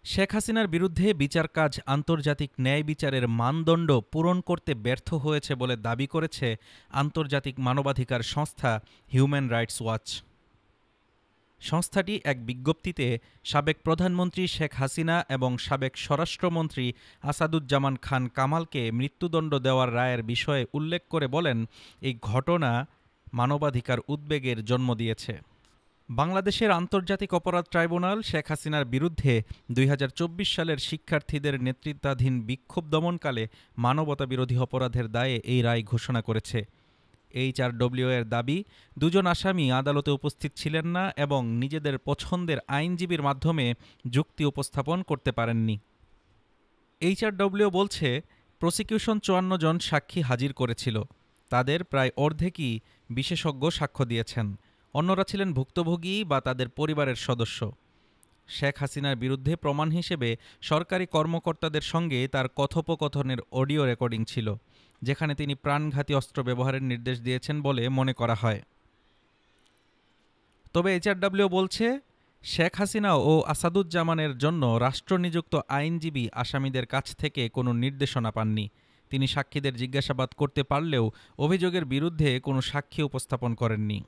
শেখ হাসিনার বিরুদ্ধে বিচার কাজ আন্তর্জাতিক ন্যায় বিচারের মানদণ্ড পূরণ করতে ব্যর্থ হয়েছে বলে দাবি করেছে আন্তর্জাতিক মানবাধিকার সংস্থা হিউম্যান রাইটস ওয়াচ। সংস্থাটি এক বিজ্ঞপ্তিতে সাবেক প্রধানমন্ত্রী শেখ হাসিনা এবং সাবেক স্বরাষ্ট্রমন্ত্রী আসাদুজ্জামান খান কামালকে মৃত্যুদণ্ড দেওয়ার রায়ের বিষয়ে উল্লেখ করে বলেন, এই ঘটনা মানবাধিকার উদ্বেগের জন্ম দিয়েছে। বাংলাদেশের আন্তর্জাতিক অপরাধ ট্রাইব্যুনাল শেখ হাসিনার বিরুদ্ধে ২০২৪ সালের শিক্ষার্থীদের নেতৃত্বাধীন বিক্ষোভ দমনকালে মানবতাবিরোধী অপরাধের দায়ে এই রায় ঘোষণা করেছে। HRW এর দাবি, দুজন আসামি আদালতে উপস্থিত ছিলেন না এবং নিজেদের পছন্দের আইনজীবীর মাধ্যমে যুক্তি উপস্থাপন করতে পারেননি। HRW বলছে, প্রসিকিউশন ৫৪ জন সাক্ষী হাজির করেছিল। তাদের প্রায় অর্ধেকই বিশেষজ্ঞ সাক্ষ্য দিয়েছেন, অন্যরা ছিলেন ভুক্তভোগী বা তাদের পরিবারের সদস্য। শেখ হাসিনার বিরুদ্ধে প্রমাণ হিসেবে সরকারি কর্মকর্তাদের সঙ্গে তার কথোপকথনের অডিও রেকর্ডিং ছিল, যেখানে তিনি প্রাণঘাতী অস্ত্র ব্যবহারের নির্দেশ দিয়েছেন বলে মনে করা হয়। তবে HRW বলছে, শেখ হাসিনা ও আসাদুজ্জামানের জন্য রাষ্ট্রনিযুক্ত আইনজীবী আসামিদের কাছ থেকে কোনো নির্দেশনা পাননি। তিনি সাক্ষীদের জিজ্ঞাসাবাদ করতে পারলেও অভিযোগের বিরুদ্ধে কোনো সাক্ষী উপস্থাপন করেননি।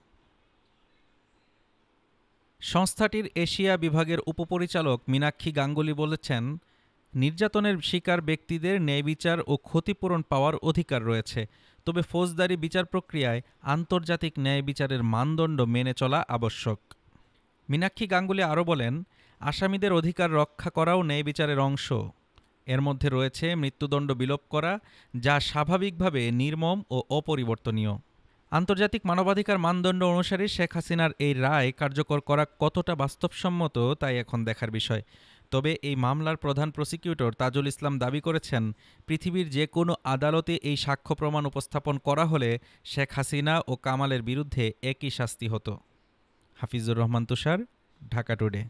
সংস্থাটির এশিয়া বিভাগের উপপরিচালক মীনাক্ষী গাঙ্গুলি বলেছেন, নির্যাতনের শিকার ব্যক্তিদের ন্যায়বিচার ও ক্ষতিপূরণ পাওয়ার অধিকার রয়েছে, তবে ফৌজদারি বিচার প্রক্রিয়ায় আন্তর্জাতিক ন্যায় বিচারের মানদণ্ড মেনে চলা আবশ্যক। মীনাক্ষী গাঙ্গুলি আরও বলেন, আসামিদের অধিকার রক্ষা করাও ন্যায় বিচারের অংশ। এর মধ্যে রয়েছে মৃত্যুদণ্ড বিলোপ করা, যা স্বাভাবিকভাবে নির্মম ও অপরিবর্তনীয়। আন্তর্জাতিক মানবাধিকার মানদণ্ড অনুসারে শেখ হাসিনার এই রায় কার্যকর করা কতটা বাস্তবসম্মত তাই এখন দেখার বিষয়। তবে এই মামলার প্রধান প্রসিকিউটর তাজুল ইসলাম দাবি করেছেন, পৃথিবীর যে কোনো আদালতে এই সাক্ষ্য প্রমাণ উপস্থাপন করা হলে শেখ হাসিনা ও কামালের বিরুদ্ধে একই শাস্তি হতো। হাফিজুর রহমান তুষার, ঢাকা টুডে।